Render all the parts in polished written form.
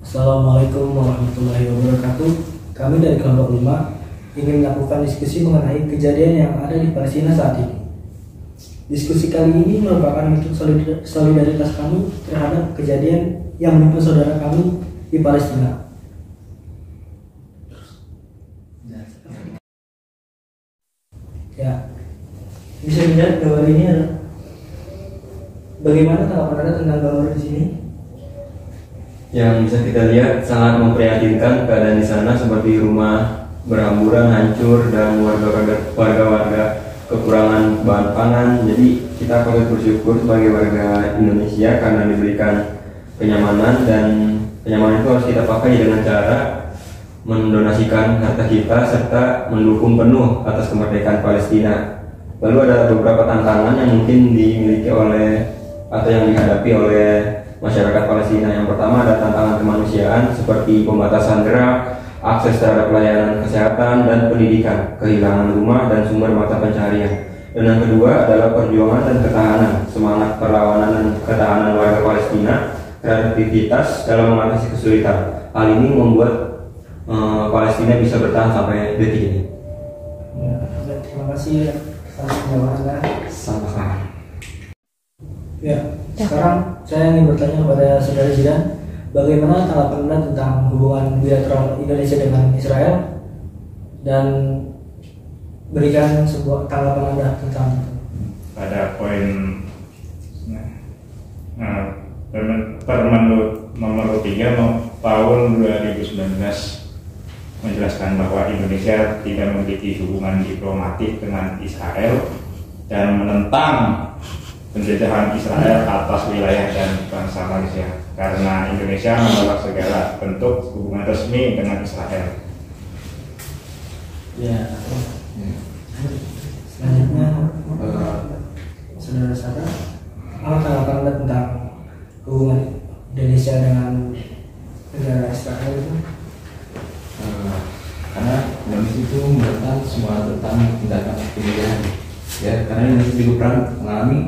Assalamualaikum warahmatullahi wabarakatuh. Kami dari kelompok 5 ingin melakukan diskusi mengenai kejadian yang ada di Palestina saat ini. Diskusi kali ini merupakan bentuk solidaritas kami terhadap kejadian yang menimpa saudara kami di Palestina. Ya, bisa dilihat gambar ini adalah bagaimana tanggapan Anda tentang gambar di sini? Yang bisa kita lihat sangat memprihatinkan keadaan di sana, seperti rumah berhamburan, hancur, dan warga-warga kekurangan bahan pangan. Jadi kita patut bersyukur sebagai warga Indonesia karena diberikan kenyamanan, dan kenyamanan itu harus kita pakai dengan cara mendonasikan harta kita serta mendukung penuh atas kemerdekaan Palestina. Lalu ada beberapa tantangan yang mungkin dimiliki oleh atau yang dihadapi oleh masyarakat Palestina. Yang pertama ada tantangan kemanusiaan seperti pembatasan gerak, akses terhadap pelayanan kesehatan dan pendidikan, kehilangan rumah dan sumber mata pencaharian. Dan yang kedua adalah perjuangan dan ketahanan, semangat perlawanan dan ketahanan warga Palestina, kreativitas dalam mengatasi kesulitan. Hal ini membuat Palestina bisa bertahan sampai detik ini. Ya, terima kasih atas penjelasan Anda. Sama-sama. Ya, sekarang saya ingin bertanya kepada Saudara Zidan, bagaimana tanggapan Anda tentang hubungan bilateral Indonesia dengan Israel, dan berikan sebuah tanggapan Anda tentang itu. Pada poin Permen nomor 3 tahun 2019 menjelaskan bahwa Indonesia tidak memiliki hubungan diplomatik dengan Israel dan menentang penjajahan Israel atas wilayah dan bangsa Malaysia, karena Indonesia menolak segala bentuk hubungan resmi dengan Israel. Ya, selanjutnya saudara-saudara, apa tanggapan Anda tentang hubungan Indonesia dengan negara Israel itu? Karena Indonesia itu menentang semua tentang tindakan penjajahan, ya, karena Indonesia juga pernah mengalami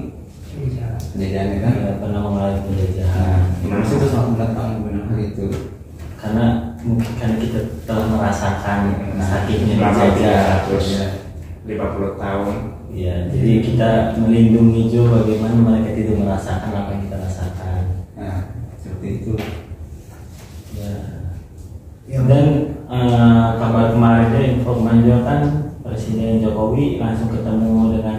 penjajahan, kan? Ya, pernah mengalami penjajahan. Indonesia itu sangat menentang hal itu, karena mungkin karena kita telah merasakan sakitnya Selama penjajah. 50 tahun. Ya, jadi kita melindungi juga bagaimana mereka tidak merasakan apa yang kita rasakan. nah seperti itu. Ya. Ya, Dan kabar kemarin itu informasi juga kan Presiden Jokowi langsung ketemu dengan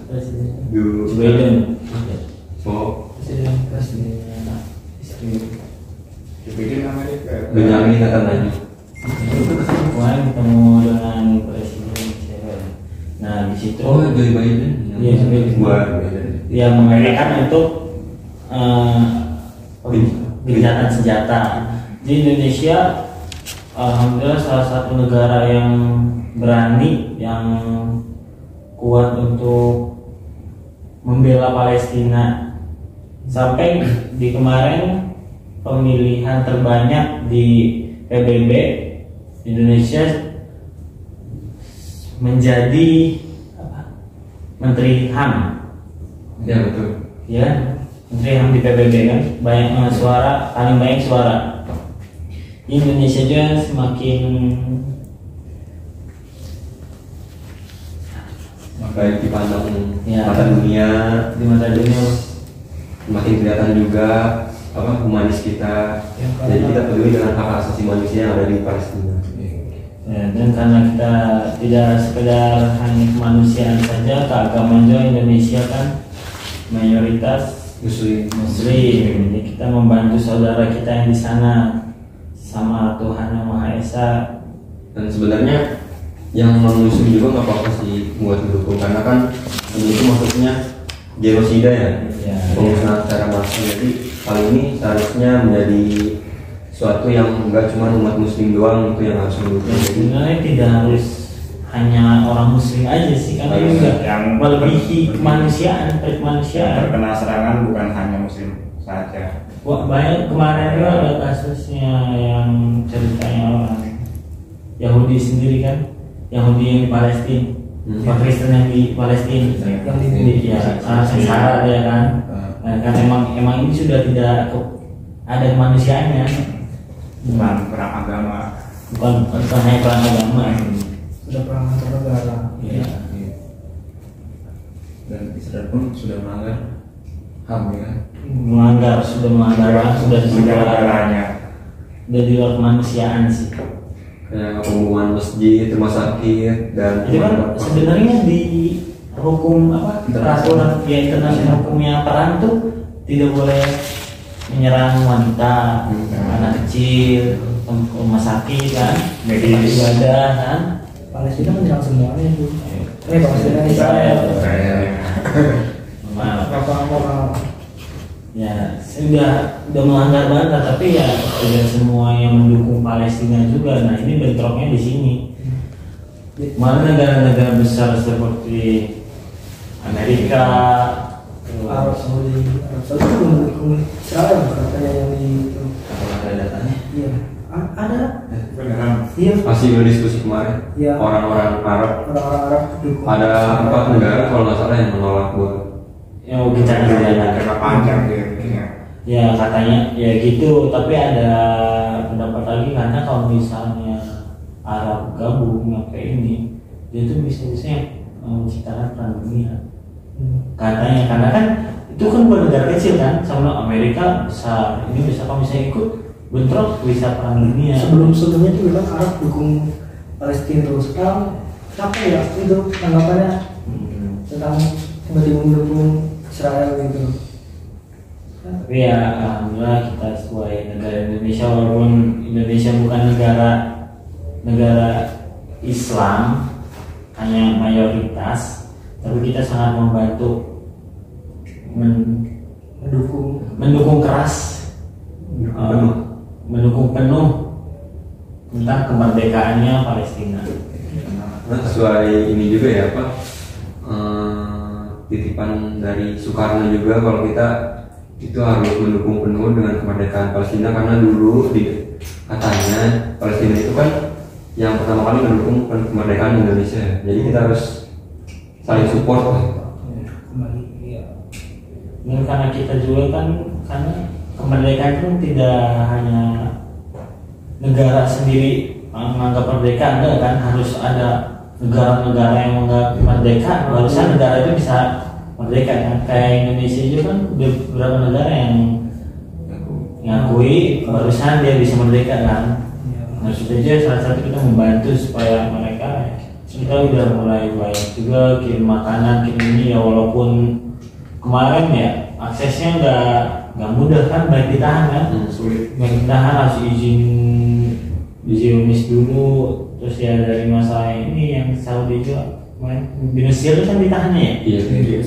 Presiden Joe Biden. Oh, Presiden Istri Jadi namanya Benyamin Netanyahu. kemarin ketemu dengan Presiden Israel. Nah di situ Joe Biden. Iya, Joe Biden. Buat yang mengenai untuk gencatan senjata di Indonesia. Alhamdulillah salah satu negara yang berani, yang kuat untuk membela Palestina. Sampai di kemarin pemilihan terbanyak di PBB, Indonesia menjadi Menteri HAM. Ya betul. Ya, Menteri HAM di PBB kan banyak suara, paling banyak suara. Indonesia juga semakin baik dipandang Ya. mata dunia, di mata dunia. semakin kelihatan juga humanis kita. Ya, Jadi kita peduli dengan hak asasi manusia yang ada di Palestina. Ya, dan karena kita tidak sekedar hanya kemanusiaan saja, keagamaan juga Indonesia kan mayoritas Muslim. Muslim. Jadi kita membantu saudara kita yang di sana sama Tuhan Yang Maha Esa. Dan sebenarnya yang non muslim juga nggak apa-apa sih buat mendukung, karena kan ini itu maksudnya genosida ya, Ya. pengusnahan secara massal. Jadi hal ini seharusnya menjadi suatu yang nggak cuma umat muslim doang itu yang harus mendukung. Ya, Jadi sebenarnya tidak harus hanya orang Muslim aja sih, karena Harus juga yang melebihi kemanusiaan, kemanusiaan. terkena serangan bukan hanya Muslim saja. Wah, banyak kemarin juga ada kasusnya yang ceritanya orang Yahudi sendiri kan, Yahudi yang di Palestina, orang Kristen yang di Palestina, yang di ya sengsara ya kan. Nah, kan emang ini sudah tidak ada kemanusiaannya. bukan perang agama. bukan hanya perang agama. Sudah perang antar negara. Ya. Iya. Dan Israel pun sudah melanggar HAM ya kan. Sudah melanggar sudah Segalanya. di luar kemanusiaan sih. Kayak pembunuhan masjid, rumah sakit, dan Itu kan sebenarnya di hukum peraturan ya internasional hukumnya perang tuh tidak boleh menyerang wanita, anak kecil, rumah sakit kan, Medis. ibadah kan. Palestina menyerang semuanya itu. Palestina Israel. Apa Ya sudah melanggar banget, tapi ya tidak semua yang mendukung Palestina juga. Nah ini bentroknya di sini. Mana negara-negara besar seperti Amerika, Arab Saudi itu mendukung Israel katanya yang di itu. Apakah ada datanya? Iya. Ada. Beneran. Iya. masih berdiskusi kemarin. Iya. Orang-orang Arab, Orang-orang Arab dukung. ada 4 negara kalau nggak salah yang menolak buat yang bicara Karena panjang dia mikirnya. ya katanya ya gitu. Tapi ada pendapat lagi karena kalau misalnya Arab gabung kayak ini, dia tuh bisa menciptakan perang dunia. Katanya karena kan itu kan bukan negara kecil kan, sama Amerika besar. Ini bisa kalau bisa ikut bentrok bisa perang dunia. Sebelumnya itu memang Arab dukung Palestina terus. Sekarang apa ya itu tanggapannya tentang tiba-tiba mendukung Israel gitu. Tapi ya alhamdulillah kita sesuai negara Indonesia, walaupun Indonesia bukan negara Islam, hanya mayoritas, tapi kita sangat membantu mendukung keras, mendukung penuh tentang kemerdekaannya Palestina. Nah, sesuai ini juga ya Pak, titipan dari Soekarno juga kalau kita itu harus mendukung penuh dengan kemerdekaan Palestina, karena dulu katanya Palestina itu kan yang pertama kali mendukung kemerdekaan Indonesia, jadi kita harus saling support. Mungkin karena kita juga kan, karena kemerdekaan itu tidak hanya negara sendiri menganggap merdeka, enggak kan, harus ada negara-negara yang menganggap merdeka, barusan negara itu bisa merdeka kan. Kayak Indonesia juga kan beberapa negara yang ngakui barusan dia bisa merdeka kan. Nah aja salah satu kita membantu supaya mereka, kita udah mulai banyak juga kirim makanan, kirim ini ya, walaupun kemarin ya aksesnya nggak mudah kan, baik ditahan kan, sulit, baik ditahan harus izin Zionis dulu, terus ya dari masalah ini yang Saudi juga di Mesir itu kan ditahannya ya, Iya,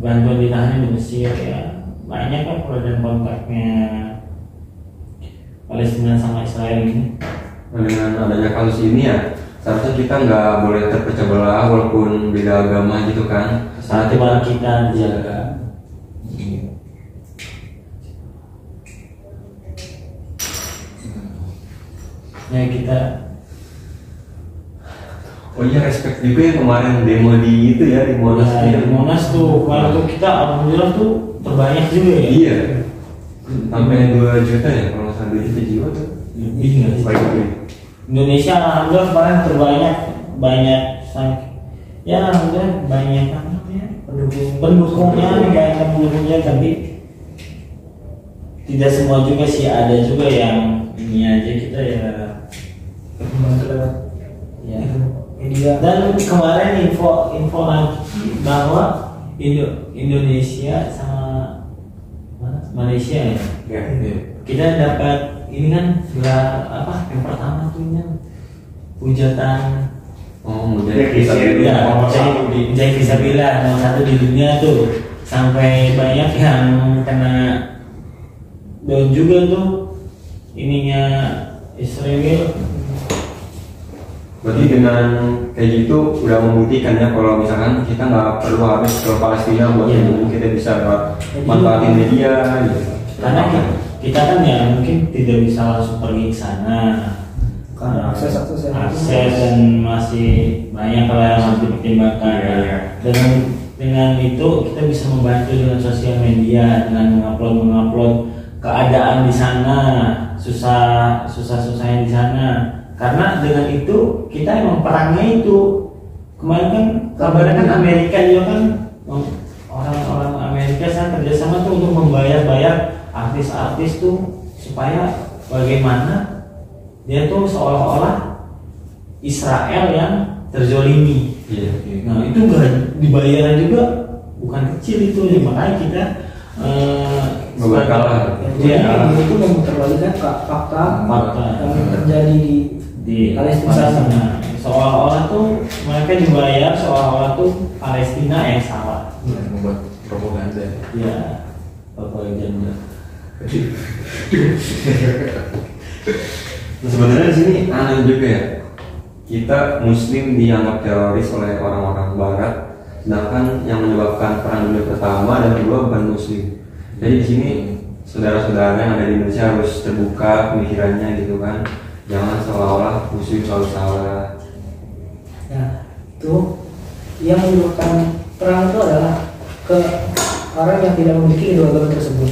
bantuan ditahannya di Mesir ya, banyak kan pro dan kontaknya Palestina sama Israel ini. Nah, dengan adanya kasus ini ya seharusnya kita nggak boleh terpecah belah walaupun beda agama gitu kan. Satu kita dijaga. Ya kita. Oh iya, respect juga yang kemarin demo di itu ya, di Monas. Ya, di Monas tuh kemarin tuh kita alhamdulillah tuh terbanyak juga ya. Iya. Sampai 2 juta ya kalau nggak salah, 2 juta jiwa tuh. Lebih nggak sih? Baik. Indonesia alhamdulillah kemarin terbanyak, ya alhamdulillah banyak pendukungnya, banyak pendukungnya, tapi tidak semua juga sih, ada juga yang ini aja kita ya Membantu lewat ya. media. Dan kemarin info lagi bahwa Indonesia sama Malaysia ya, kita dapat ini kan yang pertama tuh ini hujatan jadi fisabilillah nomor 1 di dunia tuh, sampai banyak yang kena down juga tuh ininya Israel. Berarti dengan kayak gitu udah membuktikan ya kalau misalkan kita nggak perlu harus ke Palestina buat ilmu, kita bisa manfaatin media gitu. Karena kita kan ya mungkin tidak bisa langsung pergi ke sana Karena akses dan masih banyak hal yang harus dipertimbangkan. Dengan itu kita bisa membantu dengan sosial media, dengan mengupload keadaan di sana susahnya di sana. Karena dengan itu kita emang perangnya itu kemarin kan kabarnya kan Amerika juga kan, orang-orang Amerika saya kerjasama tuh untuk membayar artis-artis tuh supaya bagaimana dia tuh seolah-olah Israel yang terzolimi. Nah itu nggak dibayar juga bukan kecil itu ya, makanya kita kalah. Ya, itu memutarbalikkan fakta yang terjadi di Palestina. Seolah-olah tuh mereka dibayar, seolah-olah tuh Palestina yang salah. Membuat propaganda. Ya, propaganda. Nah, sebenarnya di sini aneh juga ya. Kita Muslim dianggap teroris oleh orang-orang Barat, sedangkan yang menyebabkan perang dunia pertama dan kedua bukan Muslim. Jadi di sini saudara-saudara yang ada di Indonesia harus terbuka pemikirannya gitu kan. Jangan seolah-olah Muslim selalu salah. Ya, itu yang menyebabkan perang itu adalah ke orang yang tidak memiliki kedua agama tersebut.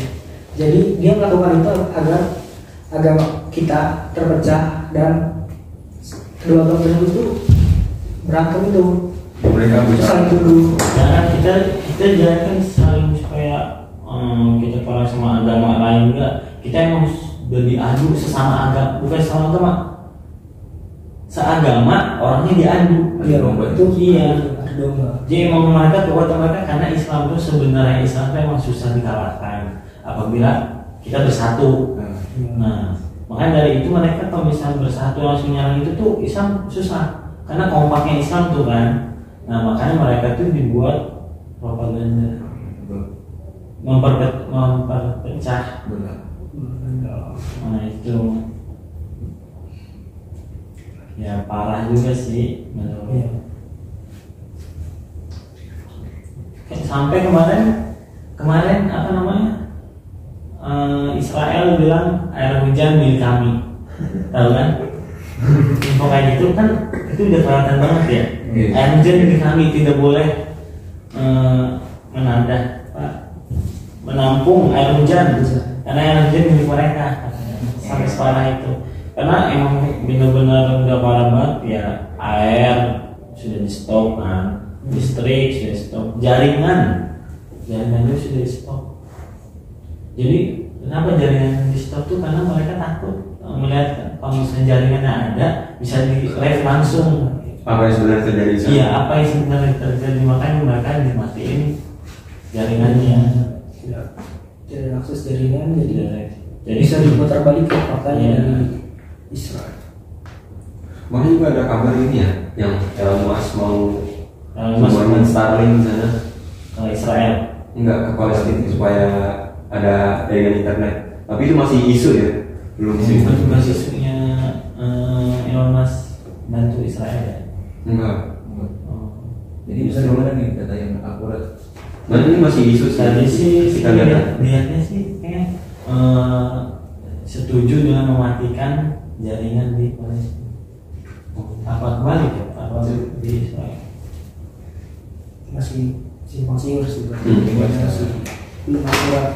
Jadi dia melakukan itu agar agama kita terpecah dan kedua agama tersebut itu berantem itu. Mereka bisa Saling tuduh. Jangan kita jangan saling supaya kita perang sama agama lain enggak. Kita emang diadu sesama agama, bukan sesama agama. Seagama orangnya diadu. Iya, Itu iya. Ada domba. Jadi emang mereka kekuatan mereka karena Islam itu sebenarnya Islam itu emang susah dikalahkan apabila kita bersatu. Nah, makanya dari itu mereka kalau misalnya bersatu langsung nyerang itu tuh Islam susah karena kompaknya Islam tuh kan. Nah, makanya mereka tuh dibuat propaganda memperpecah. Nah itu ya parah juga sih menurut. Sampai kemarin apa namanya Israel bilang air hujan milik kami, tahu kan? Info kayak gitu kan itu udah kelihatan banget ya. Air hujan milik kami, tidak boleh menampung air hujan karena air hujan milik mereka. Sampai separah itu karena emang benar-benar udah parah banget ya. Air sudah di stop kan, listrik sudah di stop, jaringannya sudah di stop. Jadi kenapa jaringan di stop tuh karena mereka takut melihat kalau misalnya jaringannya ada bisa di live langsung apa yang sebenarnya terjadi. Iya, apa yang sebenarnya terjadi, makanya mereka dimatiin jaringannya. Tidak akses jaringan, jadi Jadi bisa diputar balik ke faktanya Iya. dari Israel. Makanya juga ada kabar ini ya, yang Elon Musk mau Elon Musk membangun Starlink di sana. ke Israel. Enggak, ke Palestina supaya ada jaringan internet. Tapi itu masih isu ya, belum sih. Itu juga isunya Elon Musk bantu Israel ya. Enggak. Oh. Jadi bisa dimana nih data yang akurat? Nah ini masih isu Tadi sih kita lihat. lihatnya sih kayak setuju dengan mematikan jaringan di Palestina. Apa kembali ya? Apa di Israel? Masih simpang siur sih, Bang. Masih. Belum akurat.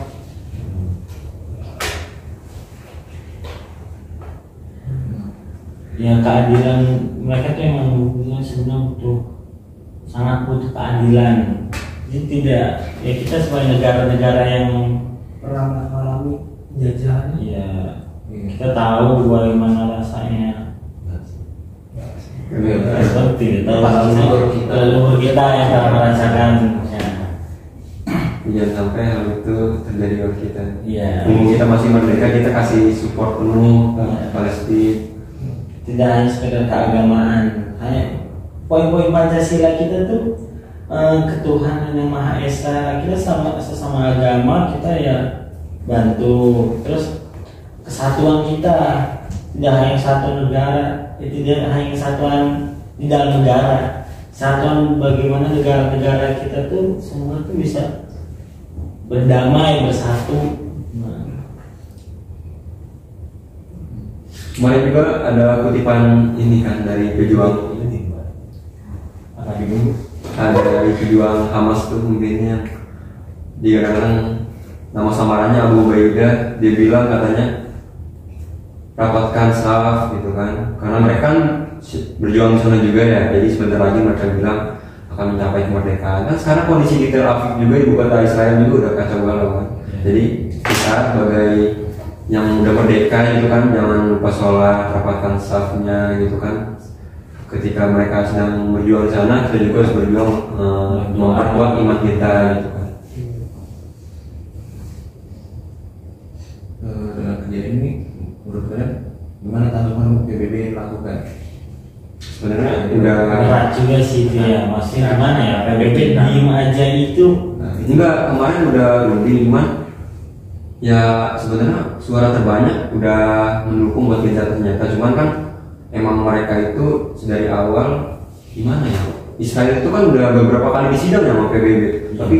Ya keadilan mereka tuh emang sebenarnya butuh, sangat butuh keadilan. Jadi tidak ya kita sebagai negara-negara yang Pernah mengalami penjajahan. ya kita tahu bagaimana rasanya. Seperti itu leluhur kita yang telah merasakan. Jangan sampai hal itu terjadi ke kita. Iya. Mumpung kita masih merdeka, kita kasih support penuh ke Iya. Palestina. Tidak hanya sekedar keagamaan, hanya poin-poin Pancasila kita tuh ketuhanan yang Maha Esa. Kita sesama agama kita ya bantu. Terus kesatuan kita tidak hanya satu negara, tidak hanya kesatuan di dalam negara. Kesatuan bagaimana negara-negara kita tuh semua tuh bisa berdamai bersatu. Kemarin juga ada kutipan ini kan dari pejuang Apa dulu? ada dari pejuang Hamas tuh mungkinnya dia kadang nama samarannya Abu Ubaidah. Dia bilang katanya rapatkan saf gitu kan, karena mereka kan berjuang di sana juga ya. Jadi sebentar lagi mereka bilang akan mencapai kemerdekaan. Kan sekarang kondisi di Tel Aviv juga, ibu kota Israel juga udah kacau balau kan. Jadi kita sebagai yang udah merdeka itu kan jangan lupa sholat, rapatkan safnya gitu kan. Ketika mereka sedang berjuang di sana, kita juga harus berjuang memperkuat iman kita gitu kan. Dengan kejadian ini, menurut kalian gimana tanggapan PBB lakukan? Sebenarnya udah berat juga sih itu ya, masih gimana ya, PBB diem aja itu. enggak, kemarin udah rugi cuman ya sebenarnya suara terbanyak udah mendukung buat kita ternyata. Cuman kan emang mereka itu dari awal gimana ya, Israel itu kan udah beberapa kali disidang sama PBB, tapi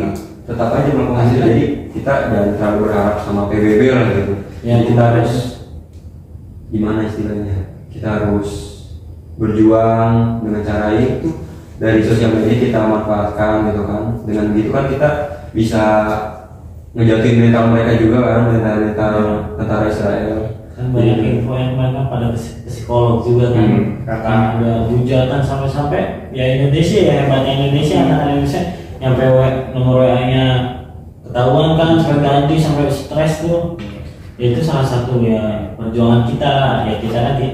tetap aja melakukan hasil. Jadi kita jangan terlalu berharap sama PBB lah gitu. Ya, jadi kita harus gimana istilahnya, kita harus berjuang dengan cara itu. Dari sosial media kita manfaatkan gitu kan. Dengan gitu kan kita bisa ngejatuhin mental mereka juga kan, mental tentara Israel. Kan banyak info yang mereka pada psikolog juga kan, karena ada hujatan sampai-sampai ya Indonesia ya, hebatnya Indonesia, anak Indonesia nyampe nomor WA-nya ketahuan kan, sampai ganti, sampai stres tuh. Ya, itu salah satu ya perjuangan kita lah. Ya kita nanti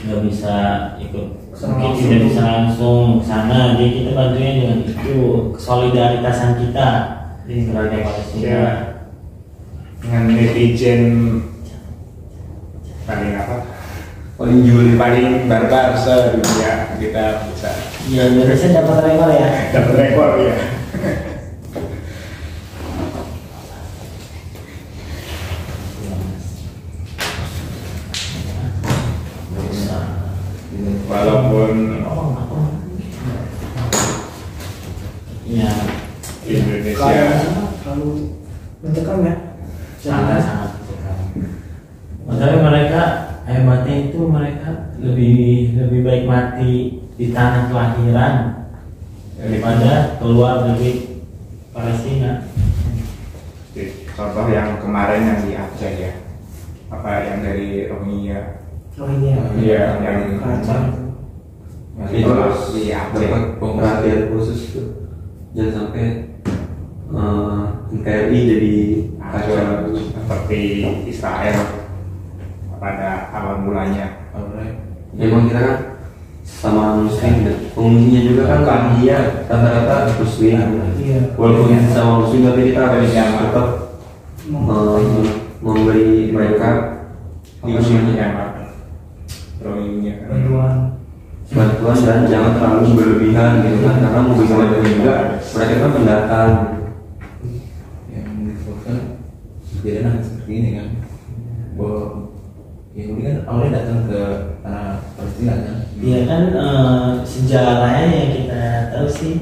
nggak bisa ikut, mungkin tidak bisa langsung ke sana, jadi kita bantunya dengan itu, kesolidaritasan kita di negara Palestina. Ya, dengan netizen paling apa? Paling juli, Paling barbar sedunia, kita bisa Ya Indonesia dapat rekor ya. dapat rekor ya. Walaupun Ya Indonesia terlalu mencekam ya. sangat tapi mereka hebatnya itu mereka lebih baik mati di tanah kelahiran daripada keluar dari Palestina. contoh yang kemarin yang di Aceh ya, apa yang dari Rohingya. Iya, yang itu harus di Aceh. dapat perhatian khusus tuh. Jangan sampai NKRI jadi kacau seperti Israel pada awal mulanya. Emang kita kan sama muslim ya, pengungsinya juga kan dia rata-rata muslim. Iya. Walaupun sama muslim tapi kita harus tetap memberi mereka Rohingya. Bantuan. dan jangan terlalu berlebihan gitu kan, karena mau bagaimana juga mereka kan pendatang. Yang menyebabkan kejadian seperti ini kan, bahwa Yahudi kan awalnya datang ke tanah Palestina kan. Iya kan, sejarahnya yang kita tahu sih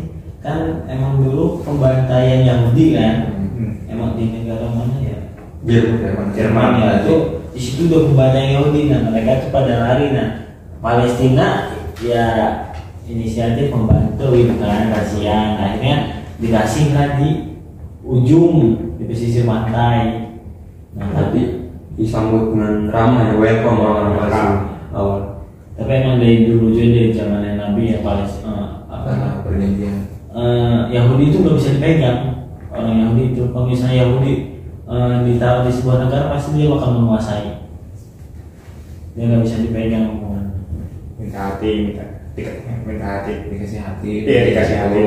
kan emang dulu pembantaian Yahudi kan, emang di negara mana ya? Jerman ya, itu di situ udah pembantaian Yahudi. Nah mereka tuh pada lari. Nah Palestina ya inisiatif membantu gitu kan, kasihan. Akhirnya dikasih kan di ujung di pesisir pantai. Nah Tapi disambut dengan ramah ya, welcome orang-orang Palestina awal. tapi emang dari dulu juga dari zaman Nabi ya Palestina Karena perjanjian. Yahudi itu nggak bisa dipegang. Orang Yahudi itu kalau misalnya Yahudi ditaruh di sebuah negara pasti dia akan menguasai. Dia nggak bisa dipegang omongan. Minta hati. Dikasih hati. Iya, dikasih hati.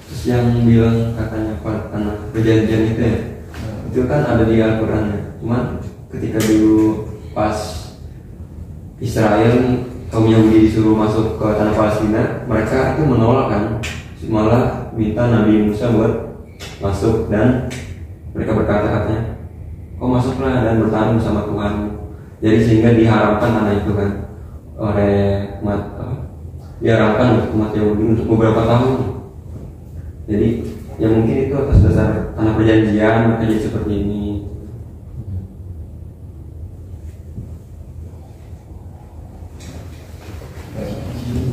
Terus yang bilang katanya tanah perjanjian itu ya, itu kan ada di Al-Quran ya. Cuman ketika dulu pas Israel kaum Yahudi disuruh masuk ke tanah Palestina, mereka itu menolak kan, malah minta Nabi Musa buat masuk, dan mereka berkata katanya, kau masuklah dan bertahan bersama Tuhan. Jadi sehingga diharamkan tanah itu kan oleh diharamkan untuk umat Yahudi untuk beberapa tahun. Jadi ya mungkin itu atas dasar tanah perjanjian maka jadi seperti ini.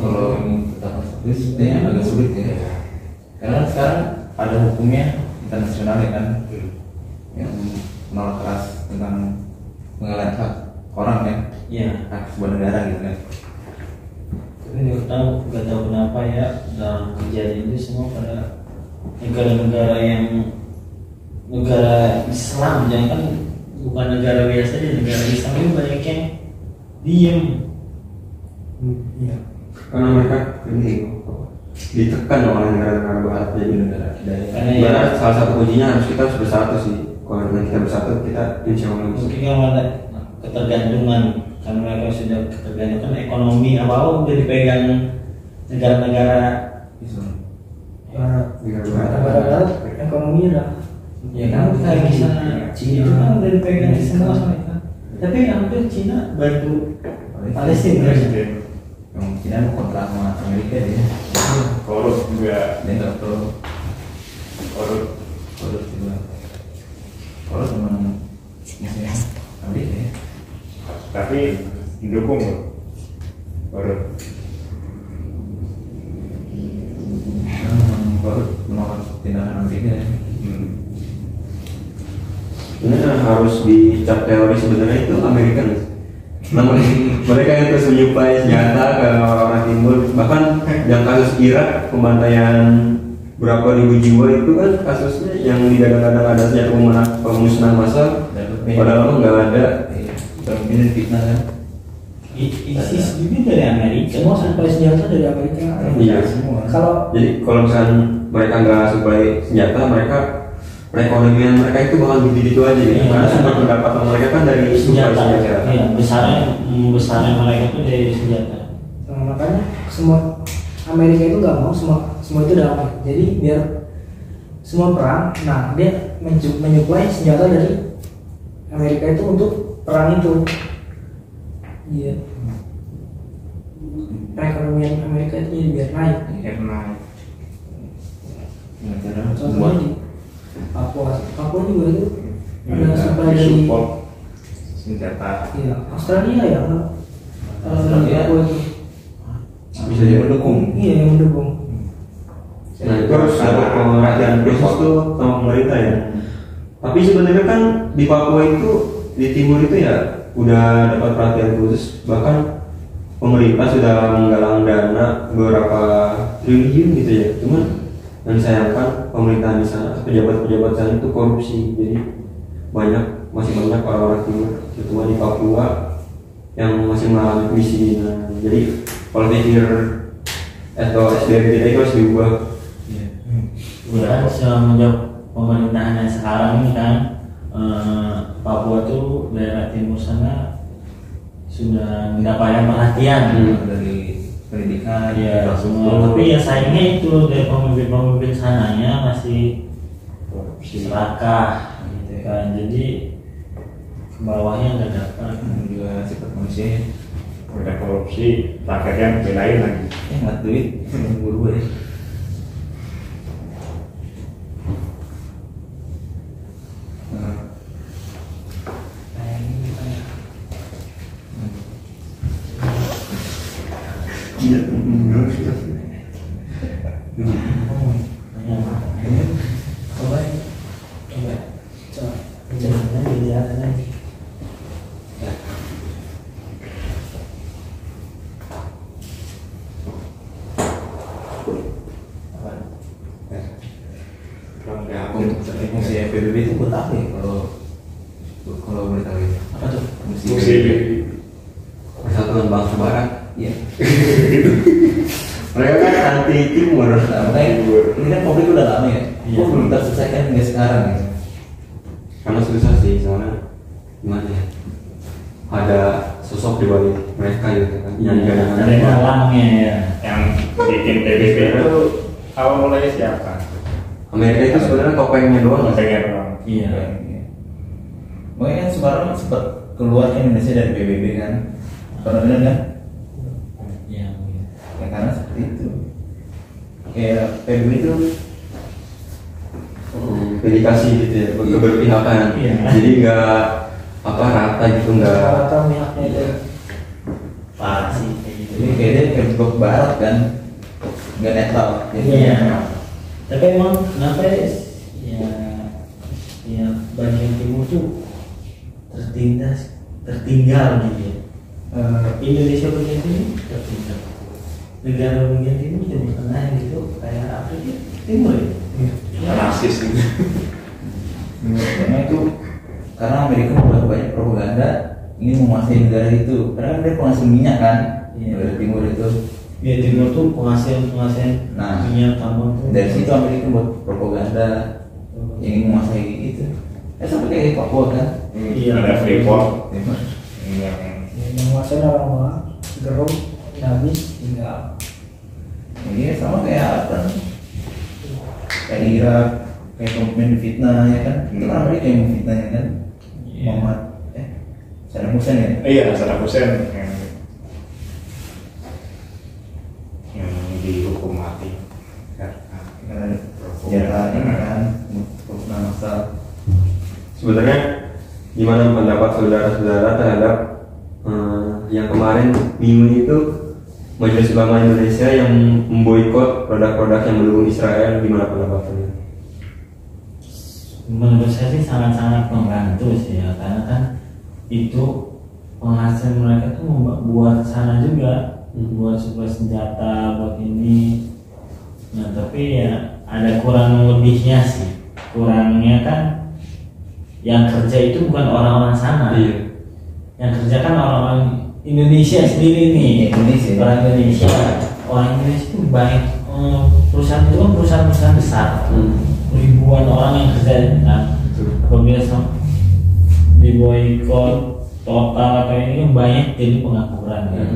Kalau ini tetap seperti sebenarnya agak sulit ya. Karena sekarang ada hukumnya internasional ya kan. yang menolak keras tentang penggalan hak orang kan, Iya. hak sebuah negara gitu kan. Tapi nggak tahu kenapa ya dalam kejadian itu semua pada negara-negara yang negara Islam, jangan kan bukan negara biasa aja, negara Islam itu banyak yang diem. Iya. Karena mereka ini ditekan oleh negara-negara barat, jadi Negara dari Karena ya barat salah satu kuncinya kita harus bersatu sih. Kalau dengan kita bersatu, kita insya Allah bisa. mungkin kalau ada ketergantungan, karena mereka sudah ketergantungan ekonomi apa udah dipegang negara-negara Islam. Barat. Negara Negara barat ekonominya udah ya kan kayak di sana Cina itu kan udah dipegang semua sama mereka. Tapi hampir Cina bantu Palestina. Yang Cina mau kontrak sama Amerika dia. Korup juga. Dia nggak perlu Korup. korup juga. Korup memang misalnya Amerika ya. Tapi didukung loh. Korup. Memang korup menolak tindakan Amerika ya. Sebenarnya harus dicap teroris sebenarnya itu Amerika nih. Namun mereka yang terus menyuplai senjata ke orang timur, bahkan yang kasus Irak pembantaian berapa ribu jiwa itu kan kasusnya yang digadang-gadang ada senjata pemusnahan massal, padahal nggak ada. Termini fitnah kan. ISIS juga dari Amerika. semua suplai senjata dari Amerika. Iya. Semua. Jadi Kalau misalkan mereka nggak suplai senjata, mereka perekonomian mereka itu bakal gitu-gitu aja gitu. Iya. Karena sumber pendapatan mereka kan dari suplai Senjata. senjata. Iya, besarnya mereka tuh dari senjata. makanya semua Amerika itu nggak mau semua itu damai. Jadi biar semua perang, nah dia menyuplai senjata dari Amerika itu untuk perang itu. Iya. Perekonomian Amerika itu jadi biar naik. Karena Negara Contohnya buat di Papua juga itu ada kita suplai dari disupport senjata. iya, Australia ya. Australia. Papua itu. Bisa jadi mendukung. Iya yang mendukung. Nah itu harus ada perhatian khusus tuh sama pemerintah ya. Tapi sebenarnya kan di Papua itu, di timur itu ya udah dapat perhatian khusus, bahkan pemerintah sudah menggalang dana beberapa triliun gitu ya. Cuman yang disayangkan pemerintahan di sana, pejabat-pejabat sana itu korupsi. Jadi masih banyak orang-orang timur, terutama di Papua yang masih mengalami kemiskinan. Jadi pola pikir atau SDM kita itu harus diubah. Ya kan semenjak pemerintahan yang sekarang ini kan Papua tuh daerah timur sana sudah mendapatkan perhatian dari pendidikan ya semua. Tapi ya sayangnya itu dari pemimpin sananya masih serakah gitu kan. Jadi ke bawahnya nggak dapat. juga sifat manusia Udah korupsi, rakyatnya belain lagi. nggak duit buru-buru ya. Iya, Jangan dilihat lagi. Fungsi PBB itu buat apa ya kalau boleh tahu ya? Apa tuh? Fungsi Persatuan Bangsa Barat. Iya. Mereka kan anti timur. Nah, makanya ini kan konflik udah lama ya. Iya. Kok belum terselesaikan hingga sekarang ya? Karena susah sih, soalnya gimana ya? Ada sosok di balik mereka gitu kan. Yang jangan Ada dalangnya ya. yang bikin PBB itu awal mulanya siapa? Amerika itu sebenarnya topengnya doang. Pengen orang. Iya. Makanya kan sekarang sempat keluar Indonesia dari PBB kan. Pernah dengar kan? Iya. Ya karena seperti itu. Kayak PBB itu Dedikasi gitu ya, keberpihakan. Iya. Jadi nggak apa rata gitu, nggak. Rata pihaknya itu. Parah sih kayak gitu. jadi kayaknya kayak blok barat kan, nggak netral. Jadi Iya. Tapi emang kenapa ya banyak Timur tuh tertinggal gitu ya. Indonesia bagian timur tertinggal, negara bagian timur Timur Tengah gitu kayak Afrika Timur ya. Rasis gitu. Karena itu karena Amerika membuat banyak propaganda ini menguasai negara itu, karena kan dia penghasil minyak kan, negara timur itu. Ya Timur tuh penghasil Nah, minyak tambang tuh. dari situ Amerika buat propaganda ingin menguasai itu. Sama kayak Papua kan. Iya. Ada Freeport. Timur. Yang menguasai orang-orang gerung habis tinggal. Iya sama kayak apa? Kayak Irak, kayak pemimpin fitnah ya kan. Itu kan Amerika yang memfitnah ya kan. Iya. Muhammad Saddam Hussein ya. iya, Saddam Hussein yang dihukum mati karena Senjata ini kan untuk masal. Sebenarnya gimana pendapat saudara-saudara terhadap yang kemarin minggu itu Majelis Ulama Indonesia yang memboikot produk-produk yang mendukung Israel, gimana pendapatnya? Menurut saya sih sangat-sangat membantu sih ya, karena kan itu penghasil mereka tuh buat sana juga, buat suplai senjata, buat ini. Nah tapi ya ada kurang lebihnya sih. Kurangnya kan yang kerja itu bukan orang-orang sana. Iya. Yang kerja kan orang-orang Indonesia sendiri nih. Indonesia. Orang Indonesia. Orang Indonesia itu banyak, perusahaan itu kan perusahaan besar. Ribuan orang yang kerja kan. Apabila diboikot total atau ini kan banyak jadi pengangguran kan.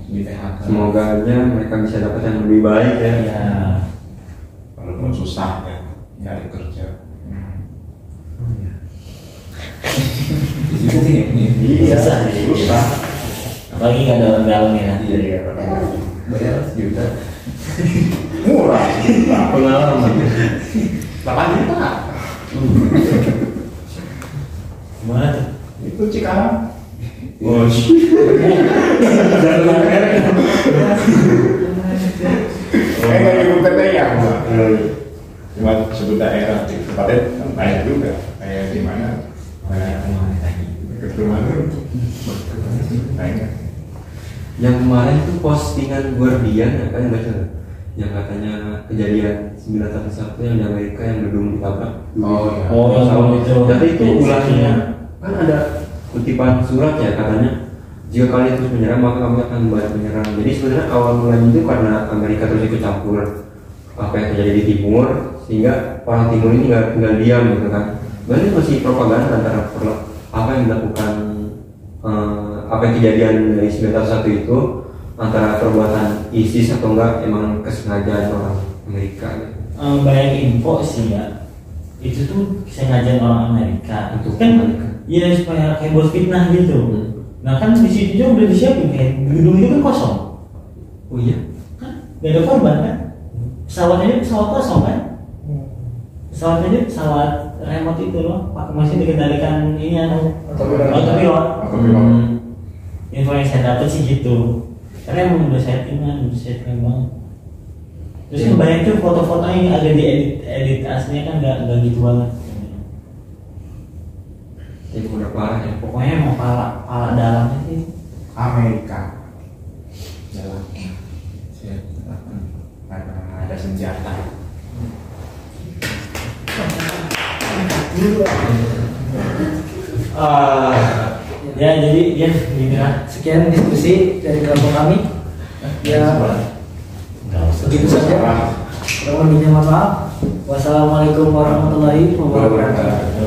Di PHK. Semoga aja mereka bisa dapat yang lebih baik ya. Ya. walaupun susah ya nyari kerja. Di situ sih Iya, Susah. susah. Apalagi nggak ada orang dalam ya. Iya, bayar 1 juta. murah. Pengalaman. 8 juta. Gimana tuh? Itu Cikarang. Oh, Nggak nyebut PT ya, cuma sebut daerah di tempatnya kan banyak juga. Kayak di mana? Dekat rumah lu. Banyak. yang kemarin tuh postingan Guardian ya kan baca nggak? Yang katanya kejadian 911 yang di Amerika yang gedung ditabrak. Oh, itu. Jadi itu ulahnya kan ada kutipan surat ya katanya jika kalian terus menyerang maka kami akan membayar menyerang. Jadi sebenarnya awal mulanya itu karena Amerika terus ikut campur apa yang terjadi di timur sehingga orang timur ini nggak tinggal diam gitu kan. Berarti masih propaganda antara apa yang dilakukan apa yang kejadian dari 911 itu antara perbuatan ISIS atau enggak emang kesengajaan orang Amerika gitu. Banyak info sih ya. Itu tuh kesengajaan orang Amerika. Untuk Kan Amerika. iya supaya kayak buat fitnah gitu. Nah kan di situ juga udah disiapin kayak gedung itu kan kosong. Oh iya. Kan gak ada korban kan? Pesawatnya pesawat kosong kan? Pesawatnya pesawat remote itu loh, masih dikendalikan ini autopilot. Info yang saya dapat sih gitu. Karena emang udah settingan banget. Terus yang banyak tuh foto-foto yang agak diedit aslinya kan nggak gitu banget. Jadi udah parah ya. Pokoknya emang pala dalamnya sih. Amerika jalan ada senjata. Ya jadi ya gini lah. Sekian diskusi dari kelompok kami. Ya, begitu saja. Kurang lebihnya mohon maaf. Wassalamualaikum warahmatullahi wabarakatuh.